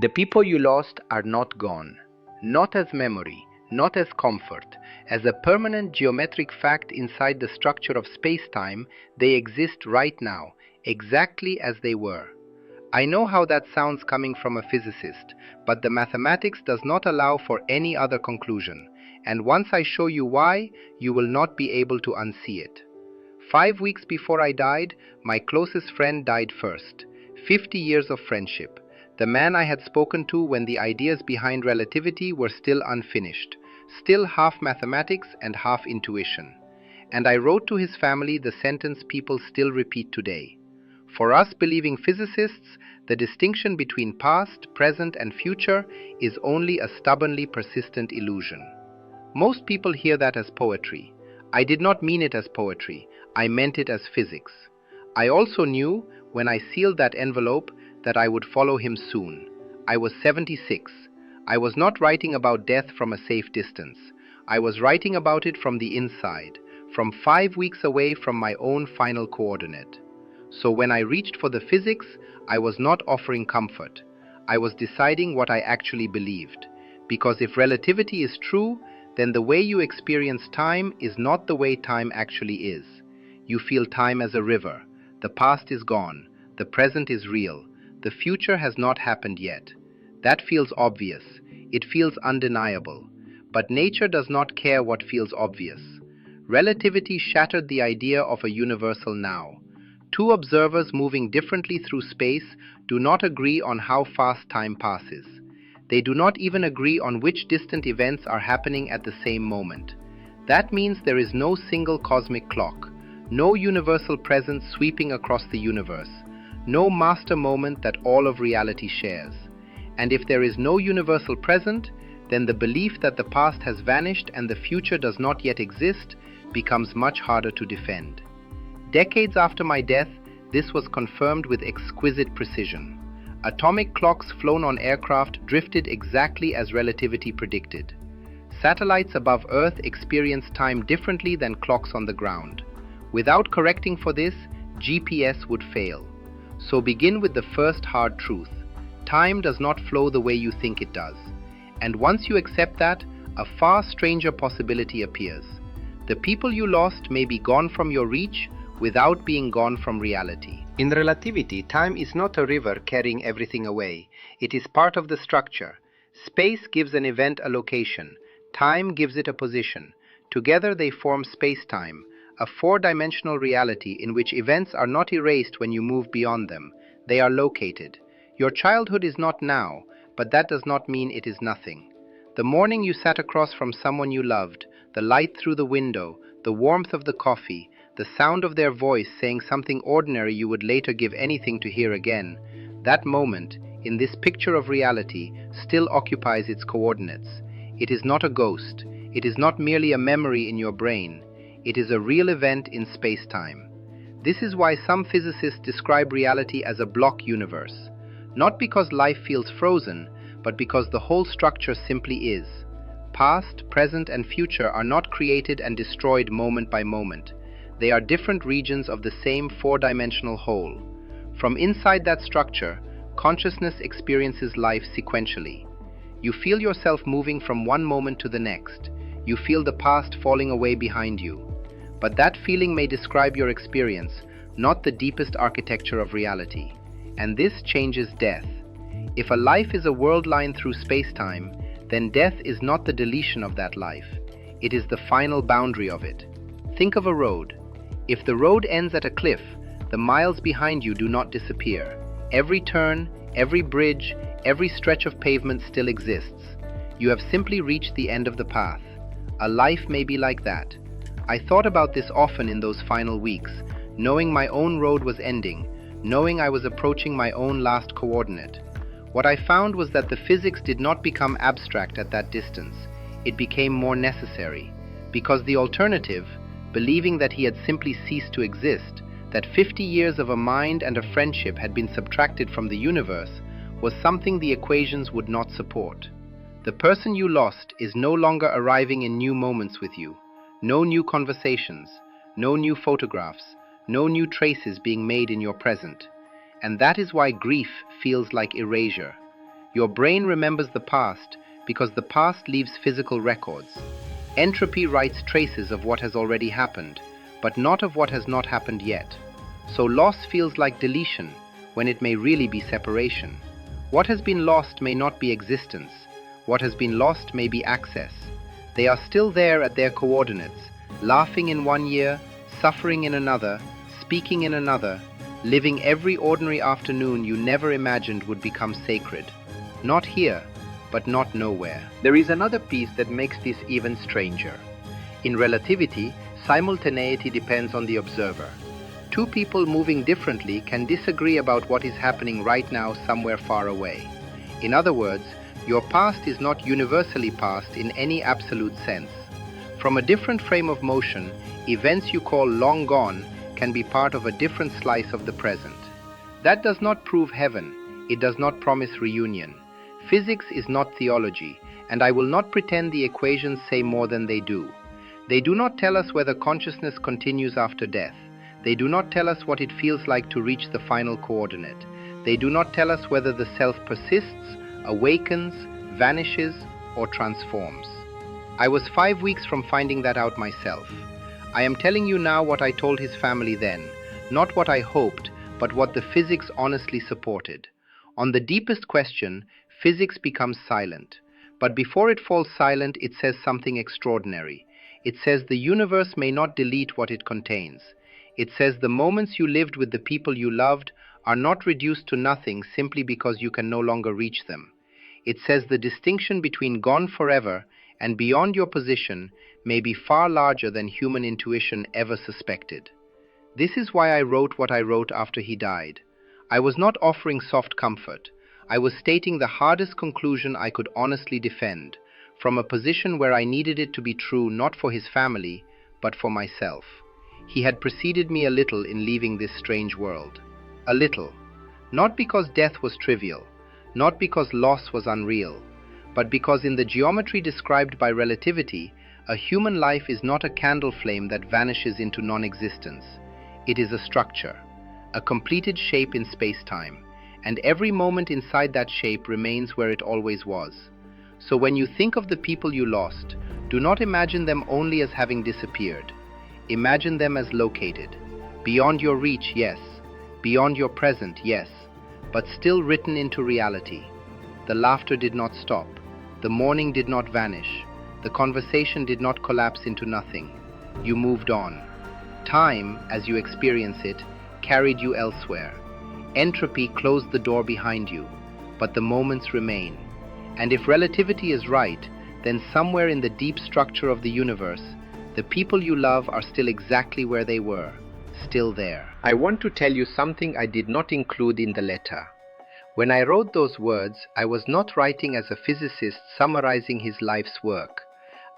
The people you lost are not gone, not as memory, not as comfort. As a permanent geometric fact inside the structure of space-time, they exist right now, exactly as they were. I know how that sounds coming from a physicist, but the mathematics does not allow for any other conclusion, and once I show you why, you will not be able to unsee it. 5 weeks before I died, my closest friend died first. 50 years of friendship. The man I had spoken to when the ideas behind relativity were still unfinished, still half mathematics and half intuition. And I wrote to his family the sentence people still repeat today. For us believing physicists, the distinction between past, present, and future is only a stubbornly persistent illusion. Most people hear that as poetry. I did not mean it as poetry, I meant it as physics. I also knew, when I sealed that envelope, that I would follow him soon. I was 76. I was not writing about death from a safe distance. I was writing about it from the inside, from 5 weeks away from my own final coordinate. So when I reached for the physics, I was not offering comfort. I was deciding what I actually believed. Because if relativity is true, then the way you experience time is not the way time actually is. You feel time as a river. The past is gone. The present is real. The future has not happened yet. That feels obvious. It feels undeniable. But nature does not care what feels obvious. Relativity shattered the idea of a universal now. Two observers moving differently through space do not agree on how fast time passes. They do not even agree on which distant events are happening at the same moment. That means there is no single cosmic clock, no universal presence sweeping across the universe, no master moment that all of reality shares. And if there is no universal present, then the belief that the past has vanished and the future does not yet exist becomes much harder to defend. Decades after my death, this was confirmed with exquisite precision. Atomic clocks flown on aircraft drifted exactly as relativity predicted. Satellites above Earth experience time differently than clocks on the ground. Without correcting for this, GPS would fail. So begin with the first hard truth. Time does not flow the way you think it does. And once you accept that, a far stranger possibility appears. The people you lost may be gone from your reach without being gone from reality. In relativity, time is not a river carrying everything away. It is part of the structure. Space gives an event a location. Time gives it a position. Together they form space-time, a four-dimensional reality in which events are not erased when you move beyond them. They are located. Your childhood is not now, but that does not mean it is nothing. The morning you sat across from someone you loved, the light through the window, the warmth of the coffee, the sound of their voice saying something ordinary you would later give anything to hear again, that moment, in this picture of reality, still occupies its coordinates. It is not a ghost. It is not merely a memory in your brain. It is a real event in space-time. This is why some physicists describe reality as a block universe. Not because life feels frozen, but because the whole structure simply is. Past, present, and future are not created and destroyed moment by moment. They are different regions of the same four-dimensional whole. From inside that structure, consciousness experiences life sequentially. You feel yourself moving from one moment to the next. You feel the past falling away behind you. But that feeling may describe your experience, not the deepest architecture of reality. And this changes death. If a life is a world line through space-time, then death is not the deletion of that life. It is the final boundary of it. Think of a road. If the road ends at a cliff, the miles behind you do not disappear. Every turn, every bridge, every stretch of pavement still exists. You have simply reached the end of the path. A life may be like that. I thought about this often in those final weeks, knowing my own road was ending, knowing I was approaching my own last coordinate. What I found was that the physics did not become abstract at that distance. It became more necessary. Because the alternative, believing that he had simply ceased to exist, that 50 years of a mind and a friendship had been subtracted from the universe, was something the equations would not support. The person you lost is no longer arriving in new moments with you. No new conversations, no new photographs, no new traces being made in your present. And that is why grief feels like erasure. Your brain remembers the past because the past leaves physical records. Entropy writes traces of what has already happened, but not of what has not happened yet. So loss feels like deletion, when it may really be separation. What has been lost may not be existence. What has been lost may be access. They are still there at their coordinates, laughing in one year, suffering in another, speaking in another, living every ordinary afternoon you never imagined would become sacred. Not here, but not nowhere. There is another piece that makes this even stranger. In relativity, simultaneity depends on the observer. Two people moving differently can disagree about what is happening right now somewhere far away. In other words, your past is not universally past in any absolute sense. From a different frame of motion, events you call long gone can be part of a different slice of the present. That does not prove heaven. It does not promise reunion. Physics is not theology, and I will not pretend the equations say more than they do. They do not tell us whether consciousness continues after death. They do not tell us what it feels like to reach the final coordinate. They do not tell us whether the self persists, awakens, vanishes, or transforms. I was 5 weeks from finding that out myself. I am telling you now what I told his family then, not what I hoped, but what the physics honestly supported. On the deepest question, physics becomes silent. But before it falls silent, it says something extraordinary. It says the universe may not delete what it contains. It says the moments you lived with the people you loved are not reduced to nothing simply because you can no longer reach them. It says the distinction between gone forever and beyond your position may be far larger than human intuition ever suspected. This is why I wrote what I wrote after he died. I was not offering soft comfort. I was stating the hardest conclusion I could honestly defend, from a position where I needed it to be true not for his family, but for myself. He had preceded me a little in leaving this strange world. A little. Not because death was trivial, not because loss was unreal, but because in the geometry described by relativity, a human life is not a candle flame that vanishes into non-existence. It is a structure, a completed shape in space-time, and every moment inside that shape remains where it always was. So when you think of the people you lost, do not imagine them only as having disappeared. Imagine them as located. Beyond your reach, yes. Beyond your present, yes. But still written into reality. The laughter did not stop. The mourning did not vanish. The conversation did not collapse into nothing. You moved on. Time, as you experience it, carried you elsewhere. Entropy closed the door behind you, but the moments remain. And if relativity is right, then somewhere in the deep structure of the universe, the people you love are still exactly where they were, still there. I want to tell you something I did not include in the letter. When I wrote those words, I was not writing as a physicist summarizing his life's work.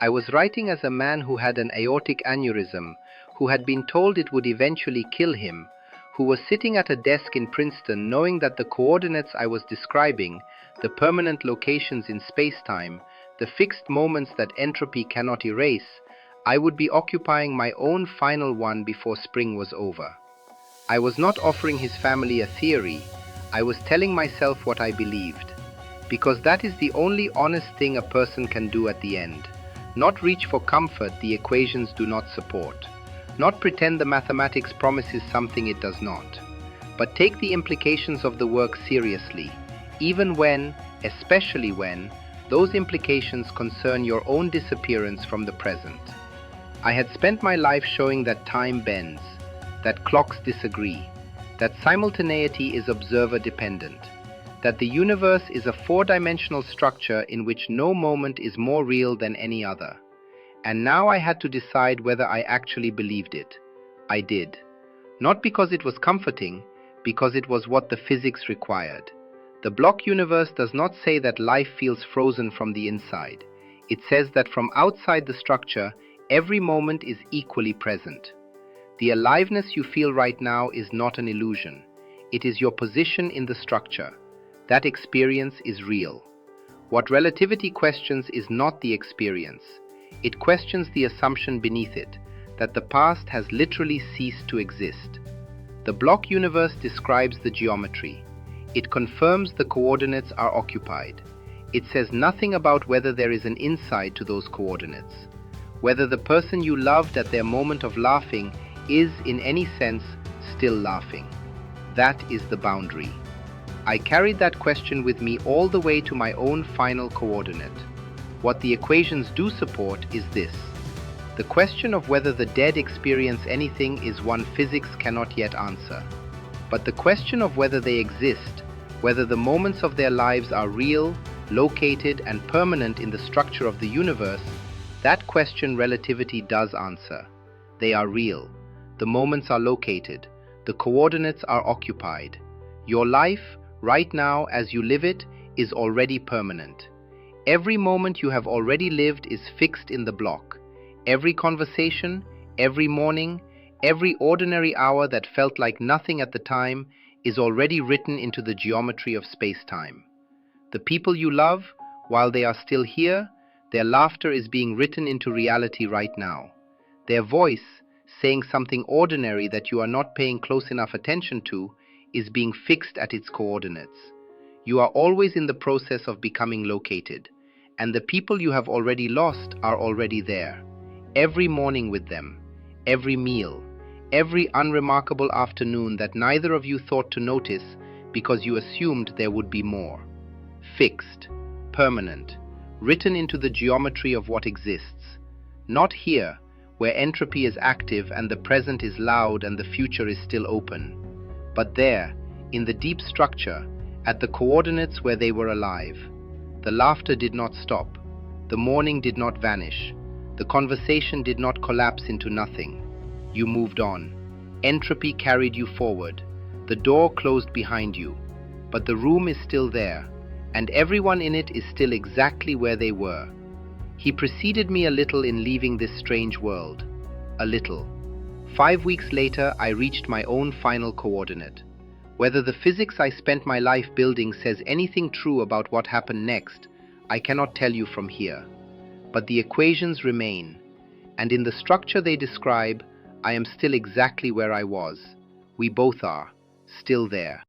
I was writing as a man who had an aortic aneurysm, who had been told it would eventually kill him, who was sitting at a desk in Princeton knowing that the coordinates I was describing, the permanent locations in space-time, the fixed moments that entropy cannot erase, I would be occupying my own final one before spring was over. I was not offering his family a theory. I was telling myself what I believed. Because that is the only honest thing a person can do at the end. Not reach for comfort the equations do not support. Not pretend the mathematics promises something it does not. But take the implications of the work seriously, even when, especially when, those implications concern your own disappearance from the present. I had spent my life showing that time bends, that clocks disagree, that simultaneity is observer-dependent, that the universe is a four-dimensional structure in which no moment is more real than any other. And now I had to decide whether I actually believed it. I did. Not because it was comforting, because it was what the physics required. The block universe does not say that life feels frozen from the inside. It says that from outside the structure, every moment is equally present. The aliveness you feel right now is not an illusion. It is your position in the structure. That experience is real. What relativity questions is not the experience. It questions the assumption beneath it, that the past has literally ceased to exist. The block universe describes the geometry. It confirms the coordinates are occupied. It says nothing about whether there is an inside to those coordinates, whether the person you loved at their moment of laughing is, in any sense, still laughing. That is the boundary. I carried that question with me all the way to my own final coordinate. What the equations do support is this. The question of whether the dead experience anything is one physics cannot yet answer. But the question of whether they exist, whether the moments of their lives are real, located, and permanent in the structure of the universe, that question relativity does answer. They are real. The moments are located. The coordinates are occupied. Your life, right now as you live it, is already permanent. Every moment you have already lived is fixed in the block. Every conversation, every morning, every ordinary hour that felt like nothing at the time is already written into the geometry of space-time. The people you love, while they are still here, their laughter is being written into reality right now. Their voice, saying something ordinary that you are not paying close enough attention to, is being fixed at its coordinates. You are always in the process of becoming located, and the people you have already lost are already there. Every morning with them, every meal, every unremarkable afternoon that neither of you thought to notice because you assumed there would be more. Fixed, permanent, written into the geometry of what exists. Not here, where entropy is active and the present is loud and the future is still open, but there, in the deep structure, at the coordinates where they were alive. The laughter did not stop. The morning did not vanish. The conversation did not collapse into nothing. You moved on. Entropy carried you forward. The door closed behind you, but the room is still there, and everyone in it is still exactly where they were. He preceded me a little in leaving this strange world. A little. 5 weeks later, I reached my own final coordinate. Whether the physics I spent my life building says anything true about what happened next, I cannot tell you from here. But the equations remain, and in the structure they describe, I am still exactly where I was. We both are, still there.